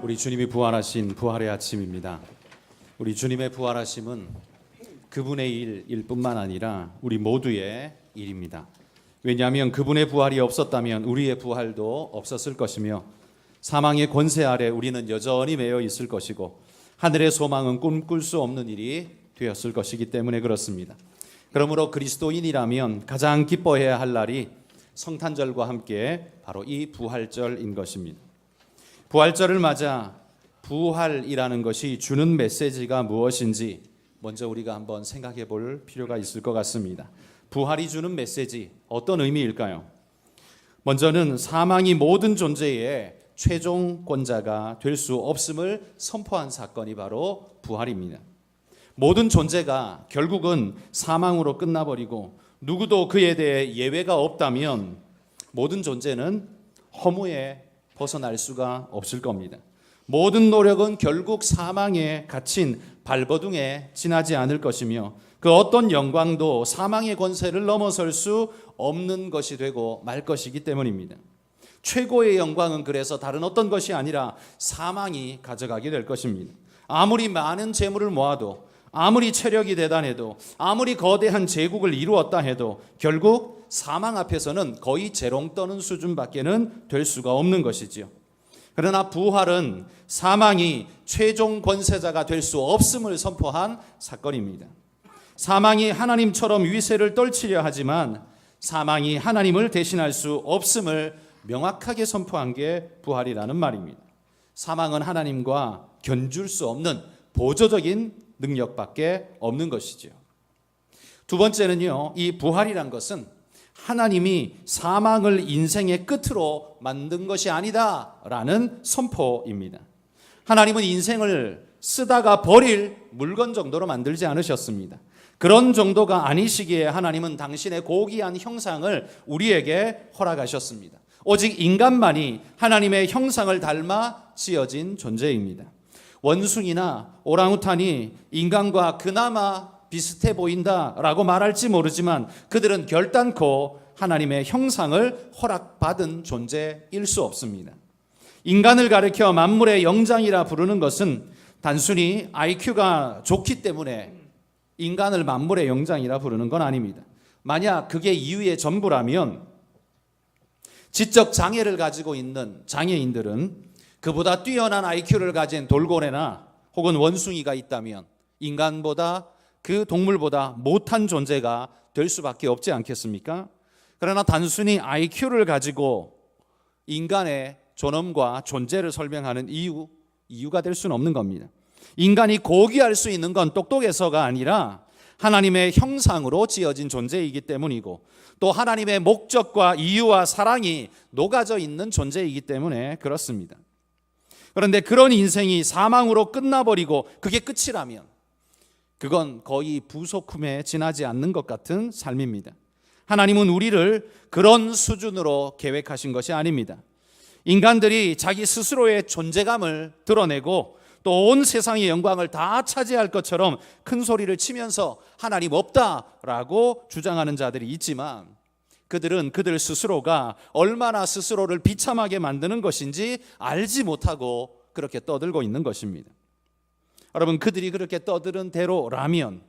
우리 주님이 부활하신 부활의 아침입니다. 우리 주님의 부활하심은 그분의 일일 뿐만 아니라 우리 모두의 일입니다. 왜냐하면 그분의 부활이 없었다면 우리의 부활도 없었을 것이며 사망의 권세 아래 우리는 여전히 매여 있을 것이고 하늘의 소망은 꿈꿀 수 없는 일이 되었을 것이기 때문에 그렇습니다. 그러므로 그리스도인이라면 가장 기뻐해야 할 날이 성탄절과 함께 바로 이 부활절인 것입니다. 부활절을 맞아 부활이라는 것이 주는 메시지가 무엇인지 먼저 우리가 한번 생각해 볼 필요가 있을 것 같습니다. 부활이 주는 메시지, 어떤 의미일까요? 먼저는 사망이 모든 존재의 최종권자가 될 수 없음을 선포한 사건이 바로 부활입니다. 모든 존재가 결국은 사망으로 끝나버리고 누구도 그에 대해 예외가 없다면 모든 존재는 허무에 벗어날 수가 없을 겁니다. 모든 노력은 결국 사망에 갇힌 발버둥에 지나지 않을 것이며 그 어떤 영광도 사망의 권세를 넘어설 수 없는 것이 되고 말 것이기 때문입니다. 최고의 영광은 그래서 다른 어떤 것이 아니라 사망이 가져가게 될 것입니다. 아무리 많은 재물을 모아도, 아무리 체력이 대단해도, 아무리 거대한 제국을 이루었다 해도 결국 사망 앞에서는 거의 재롱 떠는 수준밖에는 될 수가 없는 것이지요. 그러나 부활은 사망이 최종 권세자가 될 수 없음을 선포한 사건입니다. 사망이 하나님처럼 위세를 떨치려 하지만 사망이 하나님을 대신할 수 없음을 명확하게 선포한 게 부활이라는 말입니다. 사망은 하나님과 견줄 수 없는 보조적인 능력밖에 없는 것이죠. 두 번째는요, 이 부활이란 것은 하나님이 사망을 인생의 끝으로 만든 것이 아니다라는 선포입니다. 하나님은 인생을 쓰다가 버릴 물건 정도로 만들지 않으셨습니다. 그런 정도가 아니시기에 하나님은 당신의 고귀한 형상을 우리에게 허락하셨습니다. 오직 인간만이 하나님의 형상을 닮아 지어진 존재입니다. 원숭이나 오랑우탄이 인간과 그나마 비슷해 보인다라고 말할지 모르지만 그들은 결단코 하나님의 형상을 허락받은 존재일 수 없습니다. 인간을 가리켜 만물의 영장이라 부르는 것은 단순히 IQ가 좋기 때문에 인간을 만물의 영장이라 부르는 건 아닙니다. 만약 그게 이유의 전부라면 지적 장애를 가지고 있는 장애인들은 그보다 뛰어난 IQ를 가진 돌고래나 혹은 원숭이가 있다면 인간보다 그 동물보다 못한 존재가 될 수밖에 없지 않겠습니까? 그러나 단순히 IQ를 가지고 인간의 존엄과 존재를 설명하는 이유가 될 수는 없는 겁니다. 인간이 고귀할 수 있는 건 똑똑해서가 아니라 하나님의 형상으로 지어진 존재이기 때문이고 또 하나님의 목적과 이유와 사랑이 녹아져 있는 존재이기 때문에 그렇습니다. 그런데 그런 인생이 사망으로 끝나버리고 그게 끝이라면 그건 거의 부속품에 지나지 않는 것 같은 삶입니다. 하나님은 우리를 그런 수준으로 계획하신 것이 아닙니다. 인간들이 자기 스스로의 존재감을 드러내고 또 온 세상의 영광을 다 차지할 것처럼 큰 소리를 치면서 하나님 없다라고 주장하는 자들이 있지만 그들은 그들 스스로가 얼마나 스스로를 비참하게 만드는 것인지 알지 못하고 그렇게 떠들고 있는 것입니다. 여러분, 그들이 그렇게 떠드는 대로라면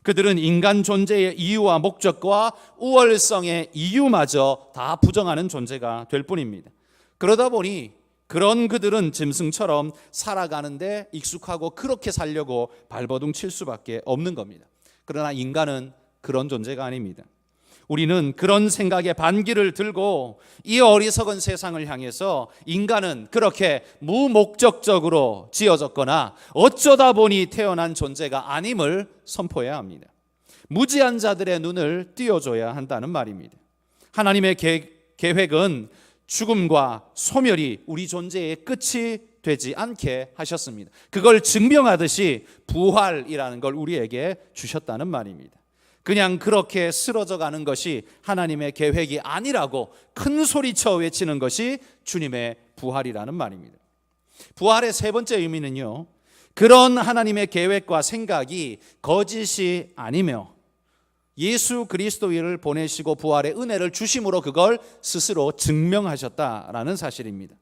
그들은 인간 존재의 이유와 목적과 우월성의 이유마저 다 부정하는 존재가 될 뿐입니다. 그러다 보니 그런 그들은 짐승처럼 살아가는데 익숙하고 그렇게 살려고 발버둥 칠 수밖에 없는 겁니다. 그러나 인간은 그런 존재가 아닙니다. 우리는 그런 생각에 반기를 들고 이 어리석은 세상을 향해서 인간은 그렇게 무목적적으로 지어졌거나 어쩌다 보니 태어난 존재가 아님을 선포해야 합니다. 무지한 자들의 눈을 띄워줘야 한다는 말입니다. 하나님의 계획은 죽음과 소멸이 우리 존재의 끝이 되지 않게 하셨습니다. 그걸 증명하듯이 부활이라는 걸 우리에게 주셨다는 말입니다. 그냥 그렇게 쓰러져 가는 것이 하나님의 계획이 아니라고 큰 소리쳐 외치는 것이 주님의 부활이라는 말입니다. 부활의 세 번째 의미는요, 그런 하나님의 계획과 생각이 거짓이 아니며 예수 그리스도를 보내시고 부활의 은혜를 주심으로 그걸 스스로 증명하셨다라는 사실입니다.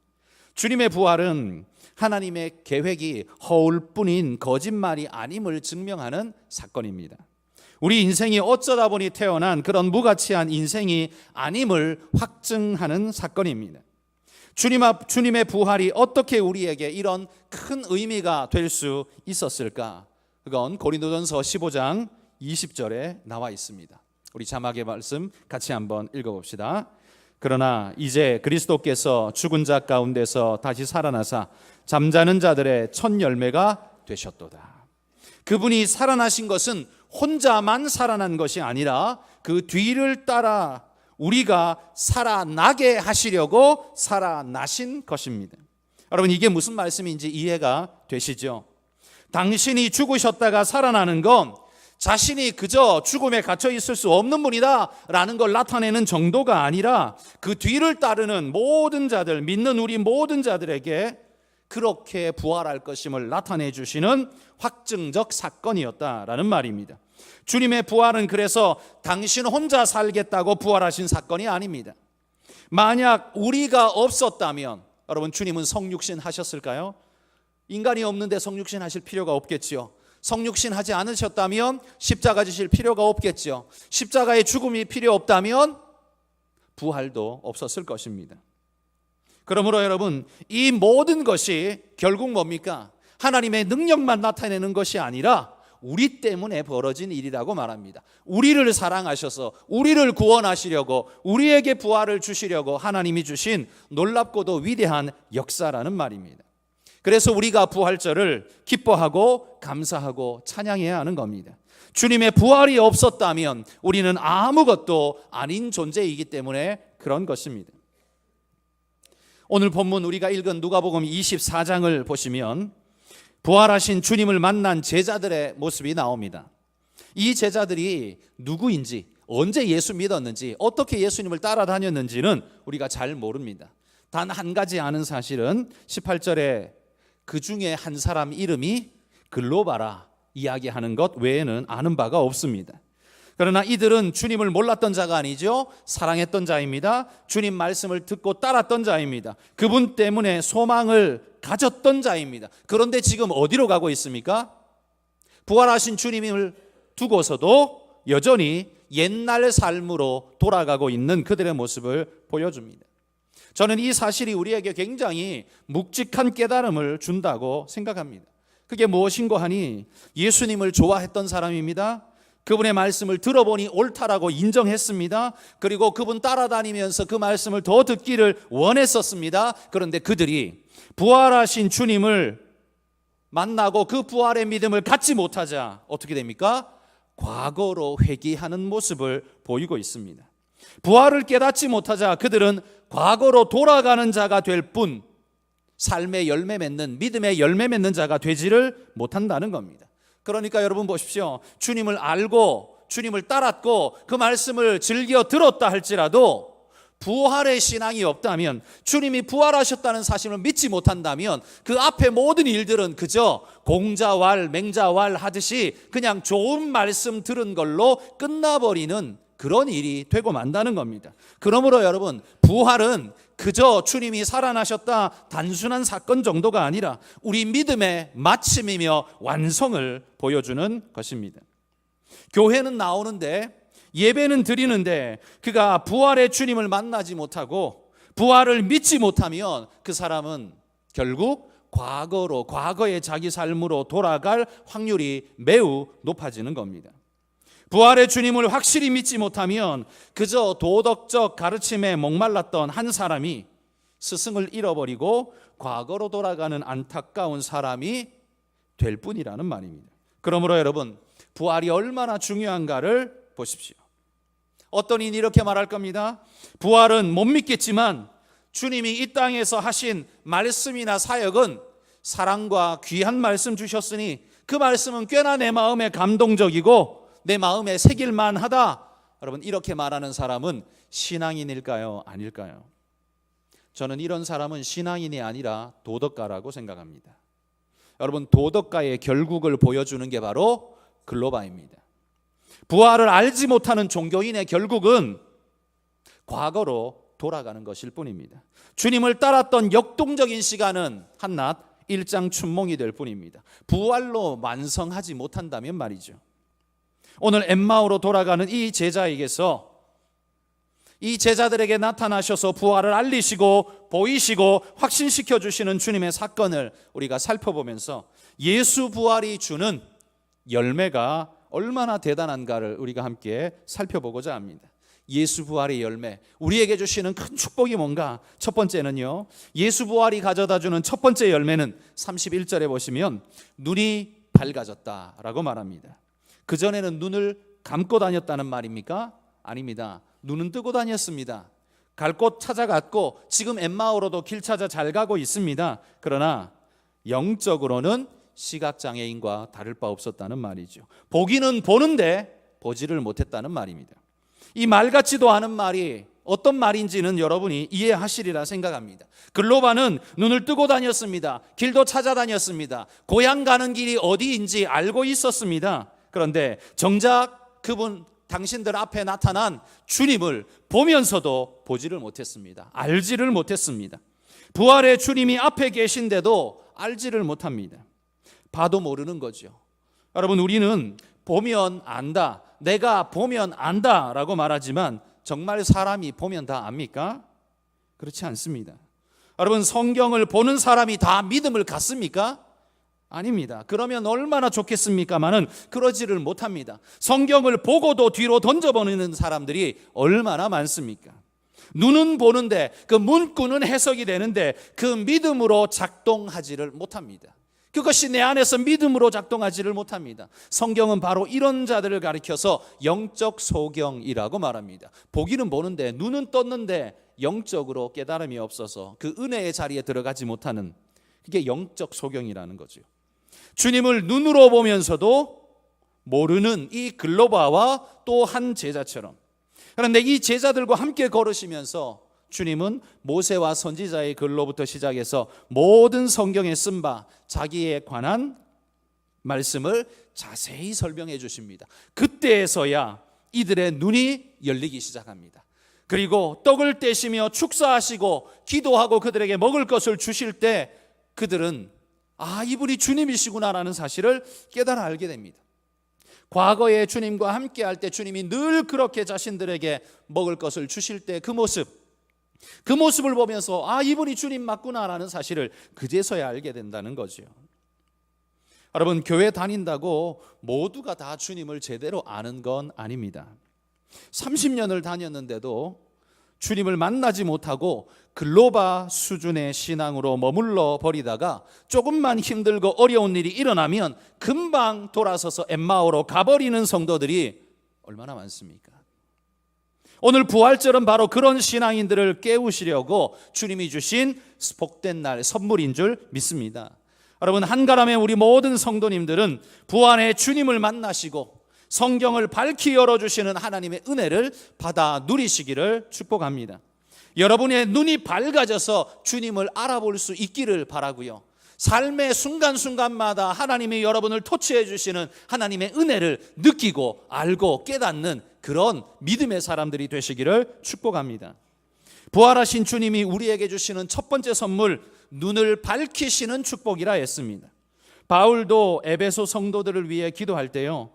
주님의 부활은 하나님의 계획이 허울뿐인 거짓말이 아님을 증명하는 사건입니다. 우리 인생이 어쩌다 보니 태어난 그런 무가치한 인생이 아님을 확증하는 사건입니다. 주님의 부활이 어떻게 우리에게 이런 큰 의미가 될 수 있었을까? 그건 고린도전서 15장 20절에 나와 있습니다. 우리 자막의 말씀 같이 한번 읽어봅시다. 그러나 이제 그리스도께서 죽은 자 가운데서 다시 살아나사 잠자는 자들의 첫 열매가 되셨도다. 그분이 살아나신 것은 혼자만 살아난 것이 아니라 그 뒤를 따라 우리가 살아나게 하시려고 살아나신 것입니다. 여러분, 이게 무슨 말씀인지 이해가 되시죠? 당신이 죽으셨다가 살아나는 건 자신이 그저 죽음에 갇혀 있을 수 없는 분이다 라는 걸 나타내는 정도가 아니라 그 뒤를 따르는 모든 자들, 믿는 우리 모든 자들에게 그렇게 부활할 것임을 나타내 주시는 확증적 사건이었다라는 말입니다. 주님의 부활은 그래서 당신 혼자 살겠다고 부활하신 사건이 아닙니다. 만약 우리가 없었다면, 여러분, 주님은 성육신 하셨을까요? 인간이 없는데 성육신 하실 필요가 없겠지요. 성육신 하지 않으셨다면 십자가 지실 필요가 없겠죠. 십자가의 죽음이 필요 없다면 부활도 없었을 것입니다. 그러므로 여러분, 이 모든 것이 결국 뭡니까? 하나님의 능력만 나타내는 것이 아니라 우리 때문에 벌어진 일이라고 말합니다. 우리를 사랑하셔서 우리를 구원하시려고, 우리에게 부활을 주시려고 하나님이 주신 놀랍고도 위대한 역사라는 말입니다. 그래서 우리가 부활절을 기뻐하고 감사하고 찬양해야 하는 겁니다. 주님의 부활이 없었다면 우리는 아무것도 아닌 존재이기 때문에 그런 것입니다. 오늘 본문 우리가 읽은 누가복음 24장을 보시면 부활하신 주님을 만난 제자들의 모습이 나옵니다. 이 제자들이 누구인지, 언제 예수 믿었는지, 어떻게 예수님을 따라다녔는지는 우리가 잘 모릅니다. 단 한 가지 아는 사실은 18절에 그 중에 한 사람 이름이 글로바라 이야기하는 것 외에는 아는 바가 없습니다. 그러나 이들은 주님을 몰랐던 자가 아니죠. 사랑했던 자입니다. 주님 말씀을 듣고 따랐던 자입니다. 그분 때문에 소망을 가졌던 자입니다. 그런데 지금 어디로 가고 있습니까? 부활하신 주님을 두고서도 여전히 옛날 삶으로 돌아가고 있는 그들의 모습을 보여줍니다. 저는 이 사실이 우리에게 굉장히 묵직한 깨달음을 준다고 생각합니다. 그게 무엇인고 하니 예수님을 좋아했던 사람입니다. 그분의 말씀을 들어보니 옳다라고 인정했습니다. 그리고 그분 따라다니면서 그 말씀을 더 듣기를 원했었습니다. 그런데 그들이 부활하신 주님을 만나고 그 부활의 믿음을 갖지 못하자 어떻게 됩니까? 과거로 회귀하는 모습을 보이고 있습니다. 부활을 깨닫지 못하자 그들은 과거로 돌아가는 자가 될 뿐 삶의 열매 맺는, 믿음의 열매 맺는 자가 되지를 못한다는 겁니다. 그러니까 여러분 보십시오. 주님을 알고 주님을 따랐고 그 말씀을 즐겨 들었다 할지라도 부활의 신앙이 없다면, 주님이 부활하셨다는 사실을 믿지 못한다면 그 앞에 모든 일들은 그저 공자왈 맹자왈 하듯이 그냥 좋은 말씀 들은 걸로 끝나버리는 그런 일이 되고 만다는 겁니다. 그러므로 여러분, 부활은 그저 주님이 살아나셨다 단순한 사건 정도가 아니라 우리 믿음의 마침이며 완성을 보여주는 것입니다. 교회는 나오는데, 예배는 드리는데 그가 부활의 주님을 만나지 못하고 부활을 믿지 못하면 그 사람은 결국 과거로, 과거의 자기 삶으로 돌아갈 확률이 매우 높아지는 겁니다. 부활의 주님을 확실히 믿지 못하면 그저 도덕적 가르침에 목말랐던 한 사람이 스승을 잃어버리고 과거로 돌아가는 안타까운 사람이 될 뿐이라는 말입니다. 그러므로 여러분, 부활이 얼마나 중요한가를 보십시오. 어떤 이는 이렇게 말할 겁니다. 부활은 못 믿겠지만 주님이 이 땅에서 하신 말씀이나 사역은 사랑과 귀한 말씀 주셨으니 그 말씀은 꽤나 내 마음에 감동적이고 내 마음에 새길만 하다. 여러분, 이렇게 말하는 사람은 신앙인일까요? 아닐까요? 저는 이런 사람은 신앙인이 아니라 도덕가라고 생각합니다. 여러분, 도덕가의 결국을 보여주는 게 바로 글로바입니다. 부활을 알지 못하는 종교인의 결국은 과거로 돌아가는 것일 뿐입니다. 주님을 따랐던 역동적인 시간은 한낮 일장춘몽이 될 뿐입니다. 부활로 완성하지 못한다면 말이죠. 오늘 엠마오로 돌아가는 이 제자에게서 이 제자들에게 나타나셔서 부활을 알리시고 보이시고 확신시켜 주시는 주님의 사건을 우리가 살펴보면서 예수 부활이 주는 열매가 얼마나 대단한가를 우리가 함께 살펴보고자 합니다. 예수 부활의 열매, 우리에게 주시는 큰 축복이 뭔가? 첫 번째는요, 예수 부활이 가져다주는 첫 번째 열매는 31절에 보시면 눈이 밝아졌다라고 말합니다. 그전에는 눈을 감고 다녔다는 말입니까? 아닙니다. 눈은 뜨고 다녔습니다. 갈 곳 찾아갔고 지금 엠마오로도 길 찾아 잘 가고 있습니다. 그러나 영적으로는 시각장애인과 다를 바 없었다는 말이죠. 보기는 보는데 보지를 못했다는 말입니다. 이 말 같지도 않은 말이 어떤 말인지는 여러분이 이해하시리라 생각합니다. 글로바는 눈을 뜨고 다녔습니다. 길도 찾아다녔습니다. 고향 가는 길이 어디인지 알고 있었습니다. 그런데 정작 그분 당신들 앞에 나타난 주님을 보면서도 보지를 못했습니다. 알지를 못했습니다. 부활의 주님이 앞에 계신데도 알지를 못합니다. 봐도 모르는 거죠. 여러분, 우리는 보면 안다, 내가 보면 안다라고 말하지만 정말 사람이 보면 다 압니까? 그렇지 않습니다. 여러분, 성경을 보는 사람이 다 믿음을 갖습니까? 아닙니다. 그러면 얼마나 좋겠습니까마는 그러지를 못합니다. 성경을 보고도 뒤로 던져버리는 사람들이 얼마나 많습니까? 눈은 보는데 그 문구는 해석이 되는데 그 믿음으로 작동하지를 못합니다. 그것이 내 안에서 믿음으로 작동하지를 못합니다. 성경은 바로 이런 자들을 가리켜서 영적 소경이라고 말합니다. 보기는 보는데 눈은 떴는데 영적으로 깨달음이 없어서 그 은혜의 자리에 들어가지 못하는, 그게 영적 소경이라는 거죠. 주님을 눈으로 보면서도 모르는 이 글로바와 또 한 제자처럼, 그런데 이 제자들과 함께 걸으시면서 주님은 모세와 선지자의 글로부터 시작해서 모든 성경에 쓴 바 자기에 관한 말씀을 자세히 설명해 주십니다. 그때에서야 이들의 눈이 열리기 시작합니다. 그리고 떡을 떼시며 축사하시고 기도하고 그들에게 먹을 것을 주실 때 그들은 이분이 주님이시구나라는 사실을 깨달아 알게 됩니다. 과거에 주님과 함께 할 때 주님이 늘 그렇게 자신들에게 먹을 것을 주실 때 그 모습을 보면서 이분이 주님 맞구나라는 사실을 그제서야 알게 된다는 거죠. 여러분, 교회 다닌다고 모두가 다 주님을 제대로 아는 건 아닙니다. 30년을 다녔는데도 주님을 만나지 못하고 글로바 수준의 신앙으로 머물러 버리다가 조금만 힘들고 어려운 일이 일어나면 금방 돌아서서 엠마오로 가버리는 성도들이 얼마나 많습니까? 오늘 부활절은 바로 그런 신앙인들을 깨우시려고 주님이 주신 복된 날 선물인 줄 믿습니다. 여러분, 한가람의 우리 모든 성도님들은 부활의 주님을 만나시고 성경을 밝히 열어주시는 하나님의 은혜를 받아 누리시기를 축복합니다. 여러분의 눈이 밝아져서 주님을 알아볼 수 있기를 바라고요. 삶의 순간순간마다 하나님이 여러분을 터치해 주시는 하나님의 은혜를 느끼고 알고 깨닫는 그런 믿음의 사람들이 되시기를 축복합니다. 부활하신 주님이 우리에게 주시는 첫 번째 선물, 눈을 밝히시는 축복이라 했습니다. 바울도 에베소 성도들을 위해 기도할 때요,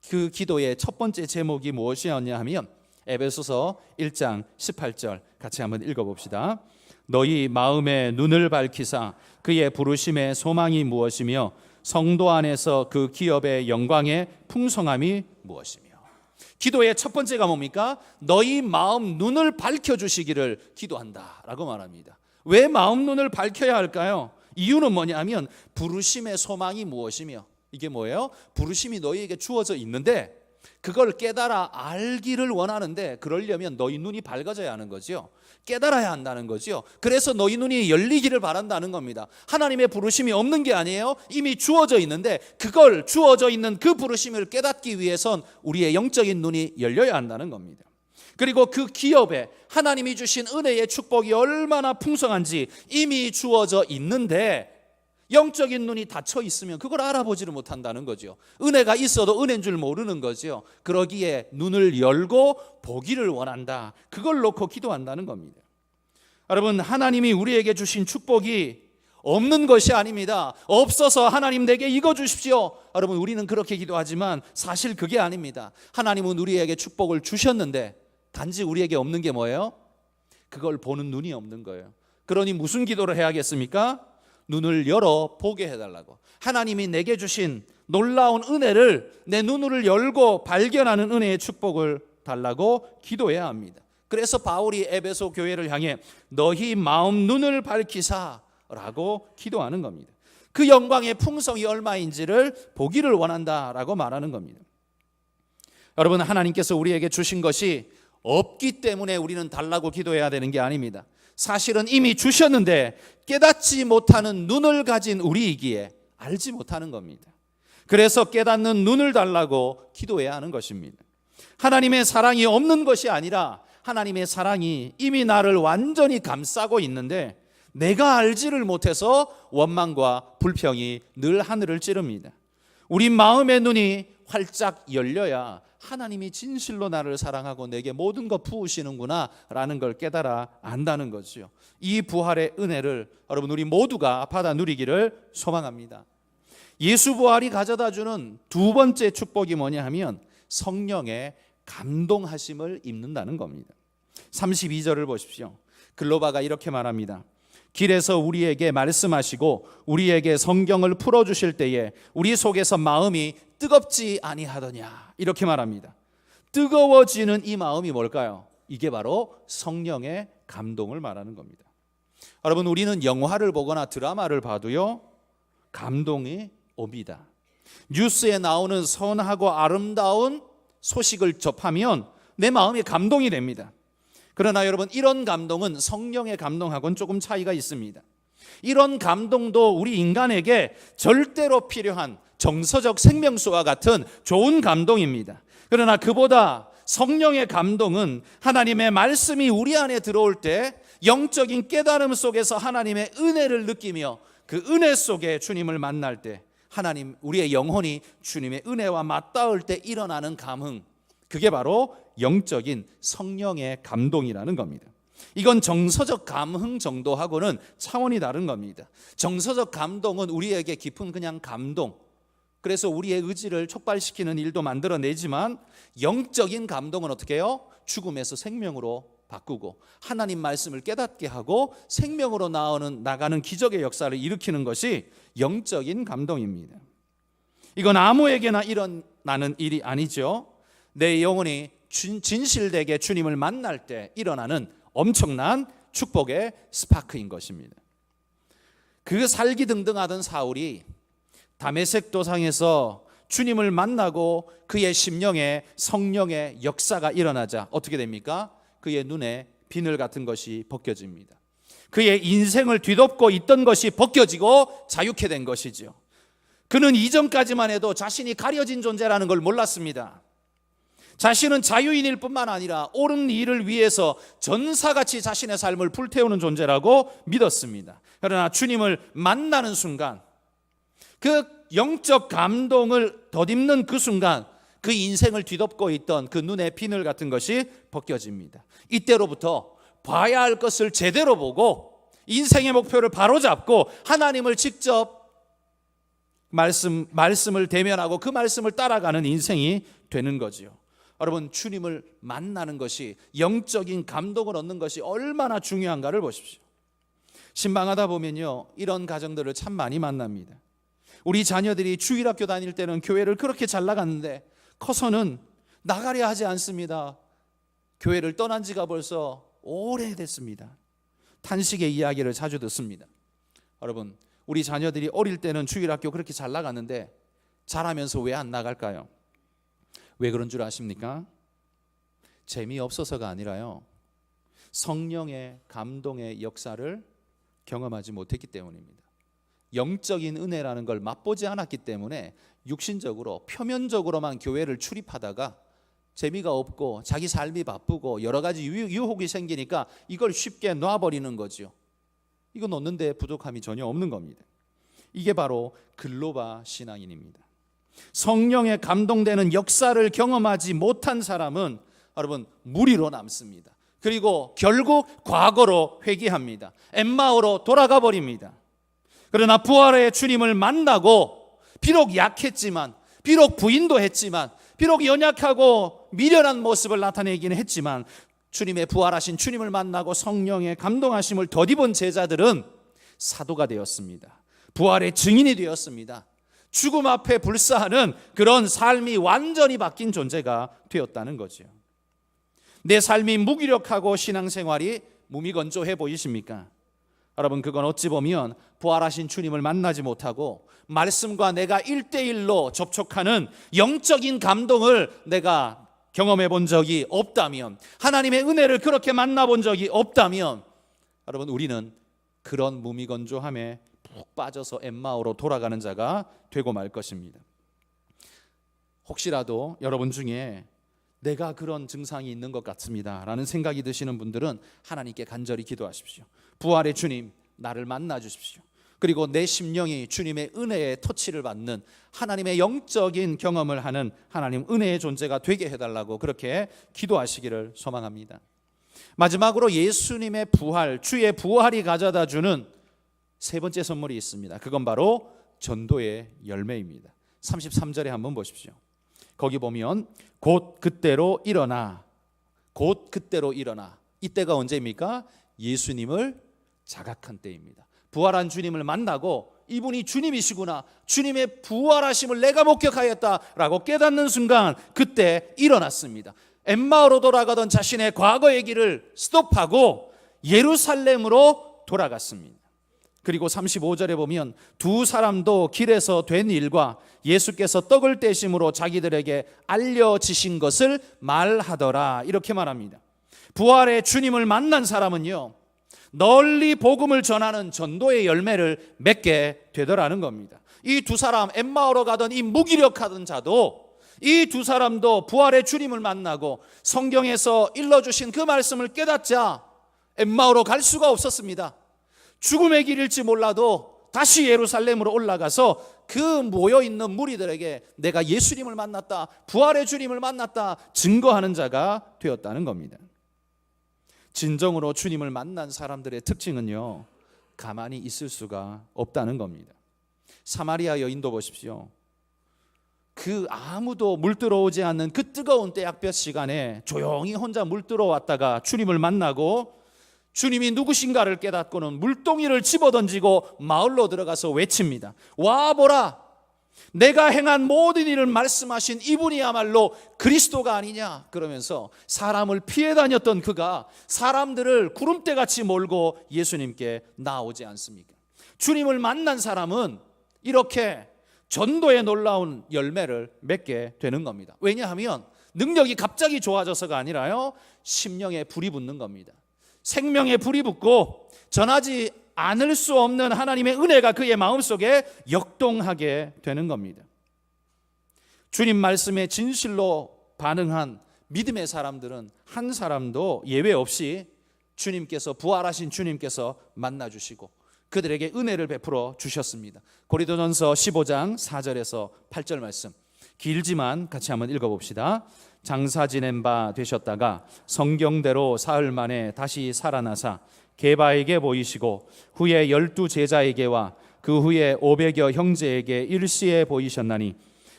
그 기도의 첫 번째 제목이 무엇이었냐 하면 에베소서 1장 18절 같이 한번 읽어봅시다. 너희 마음의 눈을 밝히사 그의 부르심의 소망이 무엇이며 성도 안에서 그 기업의 영광의 풍성함이 무엇이며. 기도의 첫 번째가 뭡니까? 너희 마음 눈을 밝혀주시기를 기도한다라고 말합니다. 왜 마음 눈을 밝혀야 할까요? 이유는 뭐냐면 부르심의 소망이 무엇이며, 이게 뭐예요? 부르심이 너희에게 주어져 있는데 그걸 깨달아 알기를 원하는데 그러려면 너희 눈이 밝아져야 하는 거죠. 깨달아야 한다는 거죠. 그래서 너희 눈이 열리기를 바란다는 겁니다. 하나님의 부르심이 없는 게 아니에요. 이미 주어져 있는데 그걸 주어져 있는 그 부르심을 깨닫기 위해선 우리의 영적인 눈이 열려야 한다는 겁니다. 그리고 그 기업에 하나님이 주신 은혜의 축복이 얼마나 풍성한지 이미 주어져 있는데 영적인 눈이 닫혀 있으면 그걸 알아보지를 못한다는 거죠. 은혜가 있어도 은혜인 줄 모르는 거죠. 그러기에 눈을 열고 보기를 원한다. 그걸 놓고 기도한다는 겁니다. 여러분, 하나님이 우리에게 주신 축복이 없는 것이 아닙니다. 없어서 하나님 내게 이거 주십시오. 여러분, 우리는 그렇게 기도하지만 사실 그게 아닙니다. 하나님은 우리에게 축복을 주셨는데 단지 우리에게 없는 게 뭐예요? 그걸 보는 눈이 없는 거예요. 그러니 무슨 기도를 해야겠습니까? 눈을 열어 보게 해달라고. 하나님이 내게 주신 놀라운 은혜를 내 눈을 열고 발견하는 은혜의 축복을 달라고 기도해야 합니다. 그래서 바울이 에베소 교회를 향해 너희 마음 눈을 밝히사 라고 기도하는 겁니다. 그 영광의 풍성이 얼마인지를 보기를 원한다라고 말하는 겁니다. 여러분, 하나님께서 우리에게 주신 것이 없기 때문에 우리는 달라고 기도해야 되는 게 아닙니다. 사실은 이미 주셨는데 깨닫지 못하는 눈을 가진 우리이기에 알지 못하는 겁니다. 그래서 깨닫는 눈을 달라고 기도해야 하는 것입니다. 하나님의 사랑이 없는 것이 아니라 하나님의 사랑이 이미 나를 완전히 감싸고 있는데 내가 알지를 못해서 원망과 불평이 늘 하늘을 찌릅니다. 우리 마음의 눈이 활짝 열려야 하나님이 진실로 나를 사랑하고 내게 모든 것 부으시는구나 라는 걸 깨달아 안다는 거죠. 이 부활의 은혜를 여러분 우리 모두가 받아 누리기를 소망합니다. 예수 부활이 가져다주는 두 번째 축복이 뭐냐 하면 성령의 감동하심을 입는다는 겁니다. 32절을 보십시오. 글로바가 이렇게 말합니다. 길에서 우리에게 말씀하시고 우리에게 성경을 풀어주실 때에 우리 속에서 마음이 뜨겁지 아니하더냐 이렇게 말합니다. 뜨거워지는 이 마음이 뭘까요? 이게 바로 성령의 감동을 말하는 겁니다. 여러분, 우리는 영화를 보거나 드라마를 봐도요 감동이 옵니다. 뉴스에 나오는 선하고 아름다운 소식을 접하면 내 마음이 감동이 됩니다. 그러나 여러분, 이런 감동은 성령의 감동하고는 조금 차이가 있습니다. 이런 감동도 우리 인간에게 절대로 필요한 정서적 생명수와 같은 좋은 감동입니다. 그러나 그보다 성령의 감동은 하나님의 말씀이 우리 안에 들어올 때 영적인 깨달음 속에서 하나님의 은혜를 느끼며 그 은혜 속에 주님을 만날 때 하나님, 우리의 영혼이 주님의 은혜와 맞닿을 때 일어나는 감흥, 그게 바로 영적인 성령의 감동이라는 겁니다. 이건 정서적 감흥 정도하고는 차원이 다른 겁니다. 정서적 감동은 우리에게 깊은 그냥 감동, 그래서 우리의 의지를 촉발시키는 일도 만들어내지만 영적인 감동은 어떻게 해요? 죽음에서 생명으로 바꾸고 하나님 말씀을 깨닫게 하고 생명으로 나가는 기적의 역사를 일으키는 것이 영적인 감동입니다. 이건 아무에게나 일어나는 일이 아니죠. 내 영혼이 진실되게 주님을 만날 때 일어나는 엄청난 축복의 스파크인 것입니다. 그 살기등등하던 사울이 다메섹 도상에서 주님을 만나고 그의 심령에 성령의 역사가 일어나자 어떻게 됩니까? 그의 눈에 비늘 같은 것이 벗겨집니다. 그의 인생을 뒤덮고 있던 것이 벗겨지고 자유케 된 것이죠. 그는 이전까지만 해도 자신이 가려진 존재라는 걸 몰랐습니다. 자신은 자유인일 뿐만 아니라 옳은 일을 위해서 전사같이 자신의 삶을 불태우는 존재라고 믿었습니다. 그러나 주님을 만나는 순간, 그 영적 감동을 덧입는 그 순간 그 인생을 뒤덮고 있던 그 눈의 비늘 같은 것이 벗겨집니다. 이때로부터 봐야 할 것을 제대로 보고 인생의 목표를 바로잡고 하나님을 직접 말씀을 대면하고 그 말씀을 따라가는 인생이 되는 거지요. 여러분, 주님을 만나는 것이, 영적인 감동을 얻는 것이 얼마나 중요한가를 보십시오. 신방하다 보면요 이런 가정들을 참 많이 만납니다. 우리 자녀들이 주일학교 다닐 때는 교회를 그렇게 잘 나갔는데 커서는 나가려 하지 않습니다. 교회를 떠난 지가 벌써 오래됐습니다. 탄식의 이야기를 자주 듣습니다. 여러분, 우리 자녀들이 어릴 때는 주일학교 그렇게 잘 나갔는데 자라면서 왜 안 나갈까요? 왜 그런 줄 아십니까? 재미없어서가 아니라요 성령의 감동의 역사를 경험하지 못했기 때문입니다. 영적인 은혜라는 걸 맛보지 않았기 때문에 육신적으로 표면적으로만 교회를 출입하다가 재미가 없고 자기 삶이 바쁘고 여러 가지 유혹이 생기니까 이걸 쉽게 놔버리는 거죠. 이거 놓는데 부족함이 전혀 없는 겁니다. 이게 바로 글로바 신앙인입니다. 성령에 감동되는 역사를 경험하지 못한 사람은 여러분 무리로 남습니다. 그리고 결국 과거로 회귀합니다. 엠마오로 돌아가 버립니다. 그러나 부활의 주님을 만나고 비록 약했지만, 비록 부인도 했지만, 비록 연약하고 미련한 모습을 나타내기는 했지만 주님의 부활하신 주님을 만나고 성령의 감동하심을 덧입은 제자들은 사도가 되었습니다. 부활의 증인이 되었습니다. 죽음 앞에 불사하는 그런 삶이 완전히 바뀐 존재가 되었다는 거죠. 내 삶이 무기력하고 신앙생활이 무미건조해 보이십니까? 여러분, 그건 어찌 보면 부활하신 주님을 만나지 못하고 말씀과 내가 1대1로 접촉하는 영적인 감동을 내가 경험해 본 적이 없다면, 하나님의 은혜를 그렇게 만나본 적이 없다면, 여러분, 우리는 그런 무미건조함에 푹 빠져서 엠마오로 돌아가는 자가 되고 말 것입니다. 혹시라도 여러분 중에 내가 그런 증상이 있는 것 같습니다 라는 생각이 드시는 분들은 하나님께 간절히 기도하십시오. 부활의 주님, 나를 만나 주십시오. 그리고 내 심령이 주님의 은혜의 터치를 받는, 하나님의 영적인 경험을 하는 하나님 은혜의 존재가 되게 해달라고 그렇게 기도하시기를 소망합니다. 마지막으로 예수님의 부활, 주의 부활이 가져다 주는 세 번째 선물이 있습니다. 그건 바로 전도의 열매입니다. 33절에 한번 보십시오. 거기 보면 곧 그때로 일어나, 곧 그때로 일어나. 이때가 언제입니까? 예수님을 자각한 때입니다. 부활한 주님을 만나고 이분이 주님이시구나, 주님의 부활하심을 내가 목격하였다라고 깨닫는 순간 그때 일어났습니다. 엠마오로 돌아가던 자신의 과거 얘기를 스톱하고 예루살렘으로 돌아갔습니다. 그리고 35절에 보면 두 사람도 길에서 된 일과 예수께서 떡을 떼심으로 자기들에게 알려지신 것을 말하더라, 이렇게 말합니다. 부활의 주님을 만난 사람은요, 널리 복음을 전하는 전도의 열매를 맺게 되더라는 겁니다. 이 두 사람, 엠마오로 가던 이 무기력하던 자도, 이 두 사람도 부활의 주님을 만나고 성경에서 일러주신 그 말씀을 깨닫자 엠마오로 갈 수가 없었습니다. 죽음의 길일지 몰라도 다시 예루살렘으로 올라가서 그 모여있는 무리들에게 내가 예수님을 만났다, 부활의 주님을 만났다 증거하는 자가 되었다는 겁니다. 진정으로 주님을 만난 사람들의 특징은요, 가만히 있을 수가 없다는 겁니다. 사마리아 여인도 보십시오. 그 아무도 물 들어오지 않는 그 뜨거운 때약볕 시간에 조용히 혼자 물 들어왔다가 주님을 만나고 주님이 누구신가를 깨닫고는 물동이를 집어던지고 마을로 들어가서 외칩니다. 와 보라, 내가 행한 모든 일을 말씀하신 이분이야말로 그리스도가 아니냐. 그러면서 사람을 피해 다녔던 그가 사람들을 구름대같이 몰고 예수님께 나오지 않습니까? 주님을 만난 사람은 이렇게 전도의 놀라운 열매를 맺게 되는 겁니다. 왜냐하면 능력이 갑자기 좋아져서가 아니라요, 심령에 불이 붙는 겁니다. 생명에 불이 붙고 전하지 않을 수 없는 하나님의 은혜가 그의 마음속에 역동하게 되는 겁니다. 주님 말씀에 진실로 반응한 믿음의 사람들은 한 사람도 예외 없이 주님께서, 부활하신 주님께서 만나주시고 그들에게 은혜를 베풀어 주셨습니다. 고린도전서 15장 4절에서 8절 말씀, 길지만 같이 한번 읽어봅시다. 장사 지낸 바 되셨다가 성경대로 사흘 만에 다시 살아나사 게바에게 보이시고 후에 12 제자에게와 그 후에 500여 형제에게 일시에 보이셨나니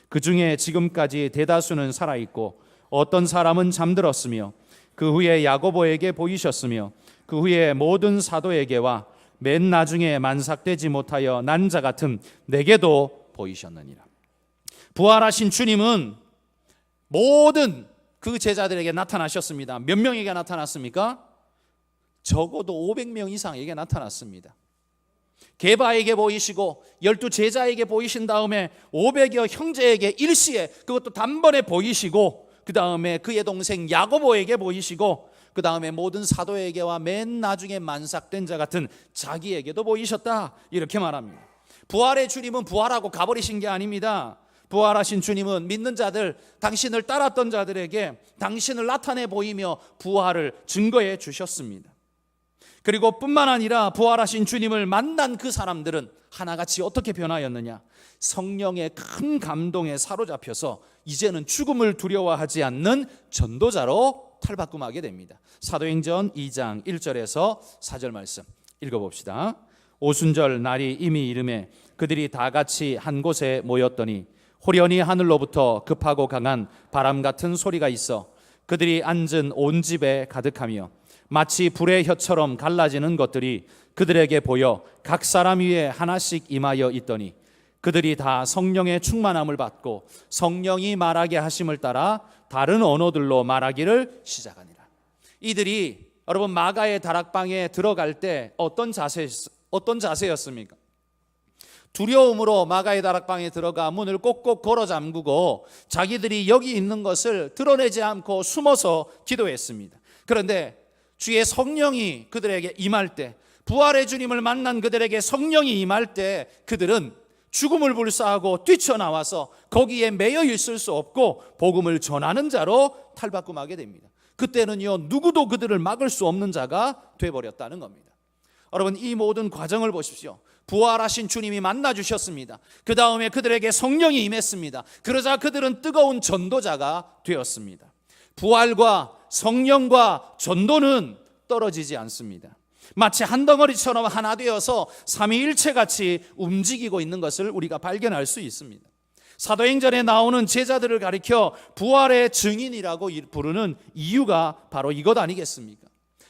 그 중에 지금까지 대다수는 살아있고 어떤 사람은 잠들었으며 그 후에 야고보에게 보이셨으며 그 후에 모든 사도에게와 맨 나중에 만삭되지 못하여 난 자 같은 내게도 보이셨느니라. 부활하신 주님은 모든 그 제자들에게 나타나셨습니다. 몇 명에게 나타났습니까? 적어도 500명 이상에게 나타났습니다. 게바에게 보이시고 12 제자에게 보이신 다음에 500여 형제에게 일시에, 그것도 단번에 보이시고, 그 다음에 그의 동생 야고보에게 보이시고, 그 다음에 모든 사도에게와 맨 나중에 만삭된 자 같은 자기에게도 보이셨다, 이렇게 말합니다. 부활의 주님은 부활하고 가버리신 게 아닙니다. 부활하신 주님은 믿는 자들, 당신을 따랐던 자들에게 당신을 나타내 보이며 부활을 증거해 주셨습니다. 그리고 뿐만 아니라 부활하신 주님을 만난 그 사람들은 하나같이 어떻게 변하였느냐? 성령의 큰 감동에 사로잡혀서 이제는 죽음을 두려워하지 않는 전도자로 탈바꿈하게 됩니다. 사도행전 2장 1절에서 4절 말씀 읽어봅시다. 오순절 날이 이미 이르매 그들이 다 같이 한 곳에 모였더니 호련히 하늘로부터 급하고 강한 바람 같은 소리가 있어 그들이 앉은 온 집에 가득하며 마치 불의 혀처럼 갈라지는 것들이 그들에게 보여 각 사람 위에 하나씩 임하여 있더니 그들이 다 성령의 충만함을 받고 성령이 말하게 하심을 따라 다른 언어들로 말하기를 시작하니라. 이들이 여러분 마가의 다락방에 들어갈 때 어떤 자세였습니까? 두려움으로 마가의 다락방에 들어가 문을 꼭꼭 걸어 잠그고 자기들이 여기 있는 것을 드러내지 않고 숨어서 기도했습니다. 그런데 주의 성령이 그들에게 임할 때, 부활의 주님을 만난 그들에게 성령이 임할 때 그들은 죽음을 불사하고 뛰쳐나와서 거기에 매여 있을 수 없고 복음을 전하는 자로 탈바꿈하게 됩니다. 그때는요, 누구도 그들을 막을 수 없는 자가 되어버렸다는 겁니다. 여러분, 이 모든 과정을 보십시오. 부활하신 주님이 만나주셨습니다. 그 다음에 그들에게 성령이 임했습니다. 그러자 그들은 뜨거운 전도자가 되었습니다. 부활과 성령과 전도는 떨어지지 않습니다. 마치 한 덩어리처럼 하나 되어서 삼위일체같이 움직이고 있는 것을 우리가 발견할 수 있습니다. 사도행전에 나오는 제자들을 가리켜 부활의 증인이라고 부르는 이유가 바로 이것 아니겠습니까?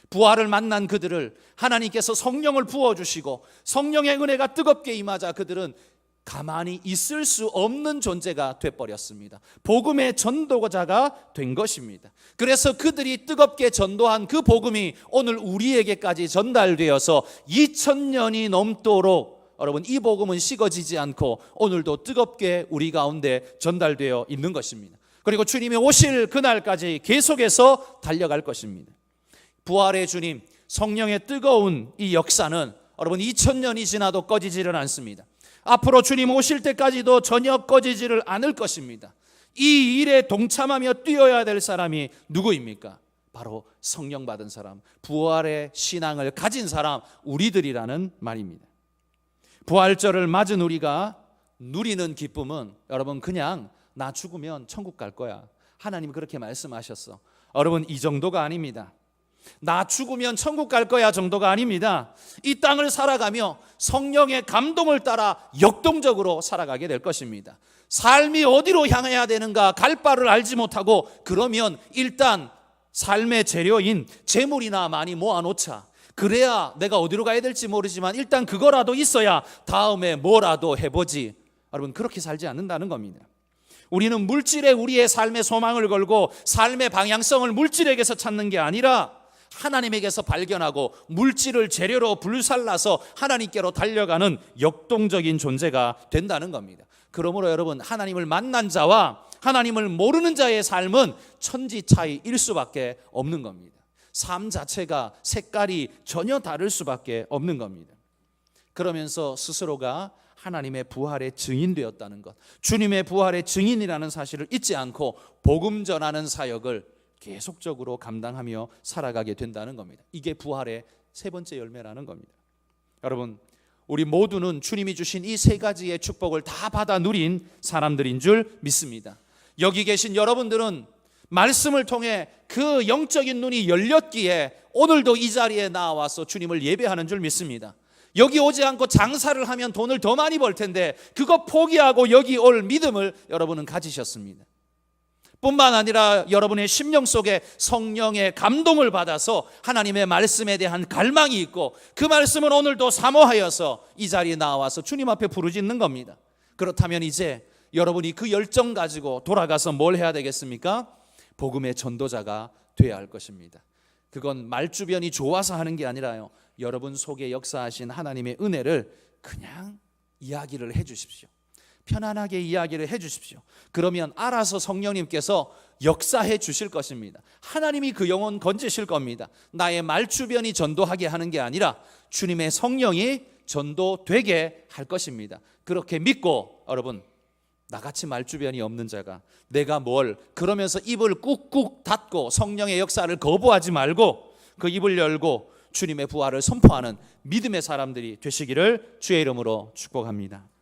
부활을 만난 그들을 하나님께서 성령을 부어주시고 성령의 은혜가 뜨겁게 임하자 그들은 가만히 있을 수 없는 존재가 되어버렸습니다. 복음의 전도자가 된 것입니다. 그래서 그들이 뜨겁게 전도한 그 복음이 오늘 우리에게까지 전달되어서 2000년이 넘도록 여러분 이 복음은 식어지지 않고 오늘도 뜨겁게 우리 가운데 전달되어 있는 것입니다. 그리고 주님이 오실 그날까지 계속해서 달려갈 것입니다. 부활의 주님, 성령의 뜨거운 이 역사는 여러분 2000년이 지나도 꺼지지를 않습니다. 앞으로 주님 오실 때까지도 전혀 꺼지지를 않을 것입니다. 이 일에 동참하며 뛰어야 될 사람이 누구입니까? 바로 성령 받은 사람, 부활의 신앙을 가진 사람, 우리들이라는 말입니다. 부활절을 맞은 우리가 누리는 기쁨은 여러분 그냥 나 죽으면 천국 갈 거야, 하나님 그렇게 말씀하셨어. 여러분 이 정도가 아닙니다. 나 죽으면 천국 갈 거야 정도가 아닙니다. 이 땅을 살아가며 성령의 감동을 따라 역동적으로 살아가게 될 것입니다. 삶이 어디로 향해야 되는가 갈 바를 알지 못하고 그러면 일단 삶의 재료인 재물이나 많이 모아놓자. 그래야 내가 어디로 가야 될지 모르지만 일단 그거라도 있어야 다음에 뭐라도 해보지. 여러분 그렇게 살지 않는다는 겁니다. 우리는 물질에 우리의 삶의 소망을 걸고 삶의 방향성을 물질에게서 찾는 게 아니라 하나님에게서 발견하고 물질을 재료로 불살라서 하나님께로 달려가는 역동적인 존재가 된다는 겁니다. 그러므로 여러분 하나님을 만난 자와 하나님을 모르는 자의 삶은 천지 차이일 수밖에 없는 겁니다. 삶 자체가 색깔이 전혀 다를 수밖에 없는 겁니다. 그러면서 스스로가 하나님의 부활의 증인되었다는 것, 주님의 부활의 증인이라는 사실을 잊지 않고 복음 전하는 사역을 계속적으로 감당하며 살아가게 된다는 겁니다. 이게 부활의 세 번째 열매라는 겁니다. 여러분 우리 모두는 주님이 주신 이 세 가지의 축복을 다 받아 누린 사람들인 줄 믿습니다. 여기 계신 여러분들은 말씀을 통해 그 영적인 눈이 열렸기에 오늘도 이 자리에 나와서 주님을 예배하는 줄 믿습니다. 여기 오지 않고 장사를 하면 돈을 더 많이 벌 텐데 그거 포기하고 여기 올 믿음을 여러분은 가지셨습니다. 뿐만 아니라 여러분의 심령 속에 성령의 감동을 받아서 하나님의 말씀에 대한 갈망이 있고 그 말씀은 오늘도 사모하여서 이 자리에 나와서 주님 앞에 부르짖는 겁니다. 그렇다면 이제 여러분이 그 열정 가지고 돌아가서 뭘 해야 되겠습니까? 복음의 전도자가 되어야 할 것입니다. 그건 말주변이 좋아서 하는 게 아니라요, 여러분 속에 역사하신 하나님의 은혜를 그냥 이야기를 해 주십시오. 편안하게 이야기를 해 주십시오. 그러면 알아서 성령님께서 역사해 주실 것입니다. 하나님이 그 영혼 건지실 겁니다. 나의 말주변이 전도하게 하는 게 아니라 주님의 성령이 전도되게 할 것입니다. 그렇게 믿고 여러분 나같이 말주변이 없는 자가 내가 뭘 그러면서 입을 꾹꾹 닫고 성령의 역사를 거부하지 말고 그 입을 열고 주님의 부활을 선포하는 믿음의 사람들이 되시기를 주의 이름으로 축복합니다.